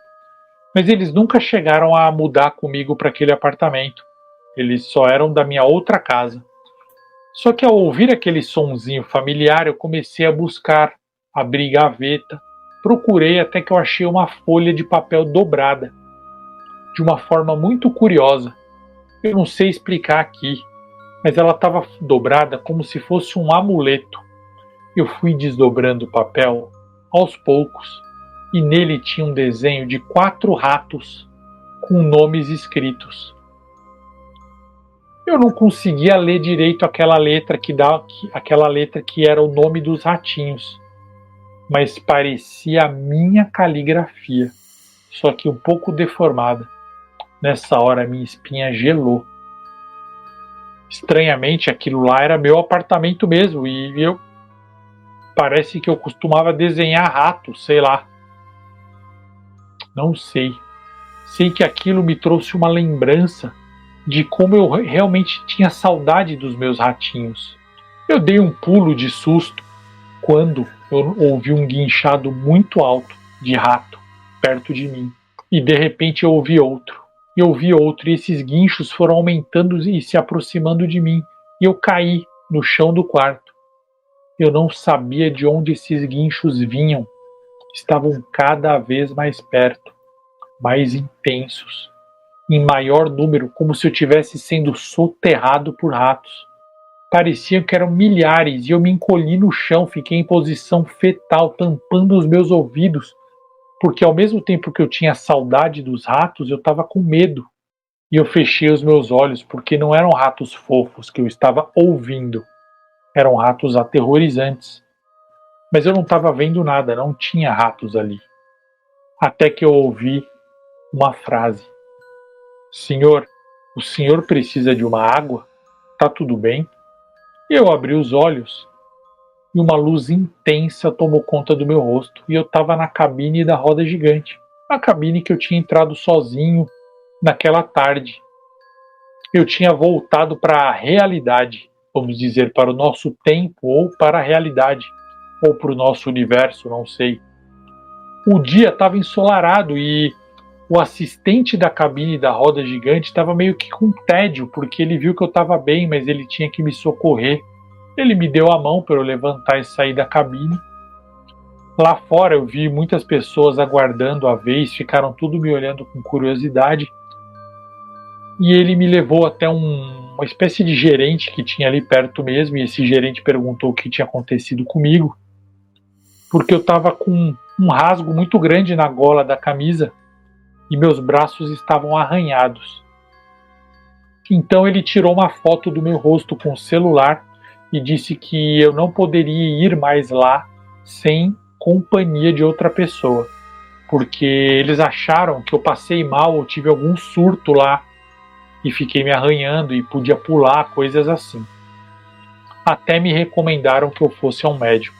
Mas eles nunca chegaram a mudar comigo para aquele apartamento. Eles só eram da minha outra casa. Só que ao ouvir aquele sonzinho familiar, eu comecei a buscar, abrir gaveta. Procurei até que eu achei uma folha de papel dobrada, de uma forma muito curiosa. Eu não sei explicar aqui, mas ela estava dobrada como se fosse um amuleto. Eu fui desdobrando o papel aos poucos, e nele tinha um desenho de 4 ratos com nomes escritos. Eu não conseguia ler direito aquela letra que era o nome dos ratinhos, mas parecia a minha caligrafia, só que um pouco deformada. Nessa hora minha espinha gelou. Estranhamente, aquilo lá era meu apartamento mesmo, e parece que eu costumava desenhar ratos, sei lá. Não sei. Sei que aquilo me trouxe uma lembrança de como eu realmente tinha saudade dos meus ratinhos. Eu dei um pulo de susto quando eu ouvi um guinchado muito alto de rato perto de mim. E de repente eu ouvi outro. E ouvi outro. E esses guinchos foram aumentando e se aproximando de mim. E eu caí no chão do quarto. Eu não sabia de onde esses guinchos vinham. Estavam cada vez mais perto, mais intensos, em maior número, como se eu estivesse sendo soterrado por ratos. Pareciam que eram milhares e eu me encolhi no chão, fiquei em posição fetal, tampando os meus ouvidos, porque ao mesmo tempo que eu tinha saudade dos ratos, eu estava com medo. E eu fechei os meus olhos, porque não eram ratos fofos que eu estava ouvindo, eram ratos aterrorizantes. Mas eu não estava vendo nada, não tinha ratos ali. Até que eu ouvi uma frase: Senhor, o senhor precisa de uma água? Tá tudo bem? Eu abri os olhos e uma luz intensa tomou conta do meu rosto e eu estava na cabine da roda gigante, a cabine que eu tinha entrado sozinho naquela tarde. Eu tinha voltado para a realidade, vamos dizer, para o nosso tempo ou para a realidade, ou para o nosso universo, não sei. O dia estava ensolarado e o assistente da cabine da roda gigante estava meio que com tédio, porque ele viu que eu estava bem, mas ele tinha que me socorrer. Ele me deu a mão para eu levantar e sair da cabine. Lá fora eu vi muitas pessoas aguardando a vez, ficaram tudo me olhando com curiosidade. E ele me levou até uma espécie de gerente que tinha ali perto mesmo, e esse gerente perguntou o que tinha acontecido comigo, porque eu estava com um rasgo muito grande na gola da camisa e meus braços estavam arranhados. Então ele tirou uma foto do meu rosto com o celular e disse que eu não poderia ir mais lá sem companhia de outra pessoa, porque eles acharam que eu passei mal ou tive algum surto lá e fiquei me arranhando e podia pular, coisas assim. Até me recomendaram que eu fosse a um médico.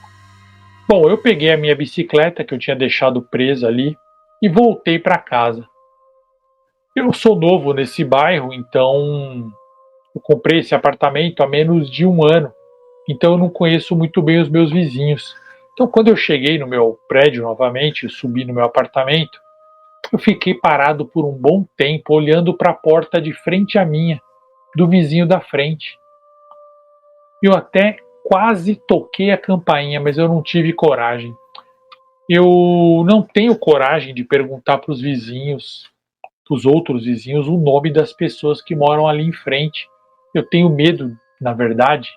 Bom, eu peguei a minha bicicleta que eu tinha deixado presa ali e voltei para casa. Eu sou novo nesse bairro, então eu comprei esse apartamento há menos de um ano, então eu não conheço muito bem os meus vizinhos. Então quando eu cheguei no meu prédio novamente, subi no meu apartamento, eu fiquei parado por um bom tempo olhando para a porta de frente à minha, do vizinho da frente. Eu até quase toquei a campainha, mas eu não tive coragem. Eu não tenho coragem de perguntar para os vizinhos, para os outros vizinhos, o nome das pessoas que moram ali em frente. Eu tenho medo, na verdade,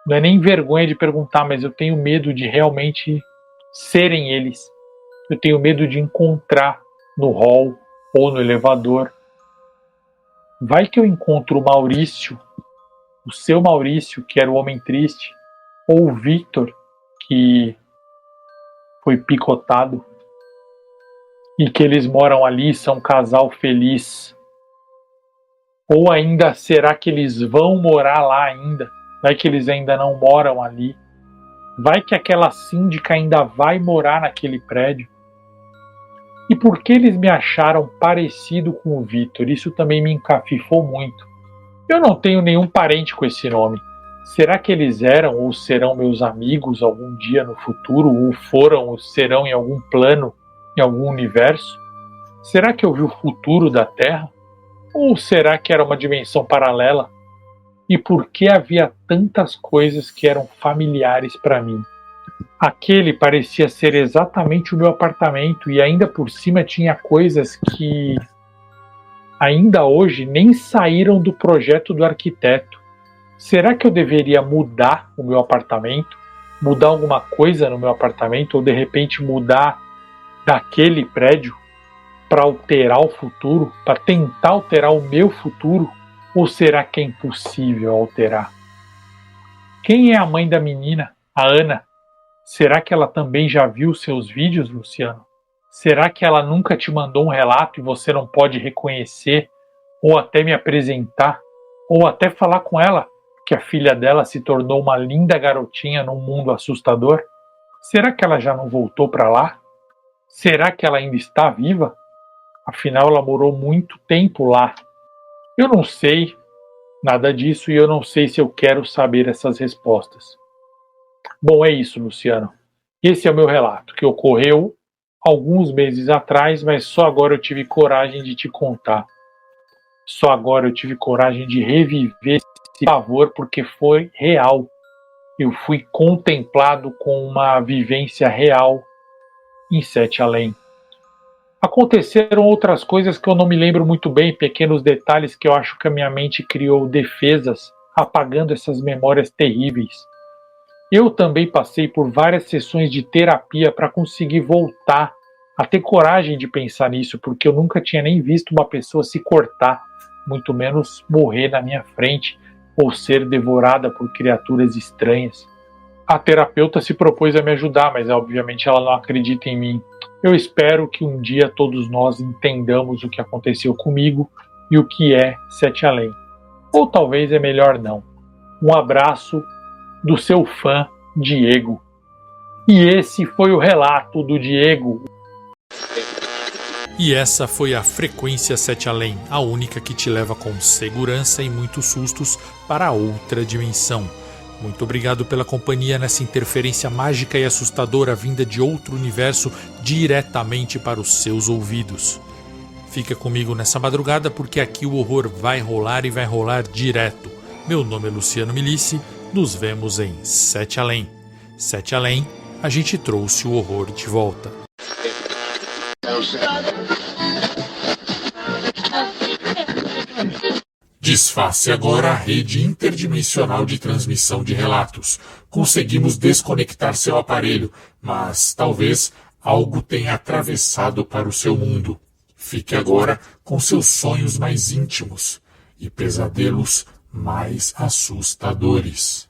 não é nem vergonha de perguntar, mas eu tenho medo de realmente serem eles. Eu tenho medo de encontrar no hall ou no elevador. Vai que eu encontro o Maurício, o seu Maurício, que era o homem triste, ou o Victor, que foi picotado, e que eles moram ali, são um casal feliz. Ou ainda, será que eles vão morar lá ainda? Vai que eles ainda não moram ali? Vai que aquela síndica ainda vai morar naquele prédio? E por que eles me acharam parecido com o Victor? Isso também me encafifou muito. Eu não tenho nenhum parente com esse nome. Será que eles eram ou serão meus amigos algum dia no futuro? Ou foram ou serão em algum plano, em algum universo? Será que eu vi o futuro da Terra? Ou será que era uma dimensão paralela? E por que havia tantas coisas que eram familiares para mim? Aquele parecia ser exatamente o meu apartamento e ainda por cima tinha coisas que ainda hoje nem saíram do projeto do arquiteto. Será que eu deveria mudar o meu apartamento? Mudar alguma coisa no meu apartamento? Ou de repente mudar daquele prédio para alterar o futuro? Para tentar alterar o meu futuro? Ou será que é impossível alterar? Quem é a mãe da menina, a Ana? Será que ela também já viu seus vídeos, Luciano? Será que ela nunca te mandou um relato e você não pode reconhecer, ou até me apresentar, ou até falar com ela que a filha dela se tornou uma linda garotinha num mundo assustador? Será que ela já não voltou para lá? Será que ela ainda está viva? Afinal, ela morou muito tempo lá. Eu não sei nada disso e eu não sei se eu quero saber essas respostas. Bom, é isso, Luciano. Esse é o meu relato, que ocorreu alguns meses atrás, mas só agora eu tive coragem de te contar. Só agora eu tive coragem de reviver esse pavor, porque foi real. Eu fui contemplado com uma vivência real em Sete Além. Aconteceram outras coisas que eu não me lembro muito bem, pequenos detalhes que eu acho que a minha mente criou defesas, apagando essas memórias terríveis. Eu também passei por várias sessões de terapia para conseguir voltar a ter coragem de pensar nisso, porque eu nunca tinha nem visto uma pessoa se cortar, muito menos morrer na minha frente ou ser devorada por criaturas estranhas. A terapeuta se propôs a me ajudar, mas obviamente ela não acredita em mim. Eu espero que um dia todos nós entendamos o que aconteceu comigo e o que é Sete Além. Ou talvez é melhor não. Um abraço do seu fã, Diego. E esse foi o relato do Diego. E essa foi a Frequência Sete Além, a única que te leva com segurança e muitos sustos para outra dimensão. Muito obrigado pela companhia nessa interferência mágica e assustadora vinda de outro universo diretamente para os seus ouvidos. Fica comigo nessa madrugada porque aqui o horror vai rolar e vai rolar direto. Meu nome é Luciano Milici, nos vemos em Sete Além. Sete Além, a gente trouxe o horror de volta. Desface agora a rede interdimensional de transmissão de relatos. Conseguimos desconectar seu aparelho, mas talvez algo tenha atravessado para o seu mundo. Fique agora com seus sonhos mais íntimos e pesadelos mais assustadores.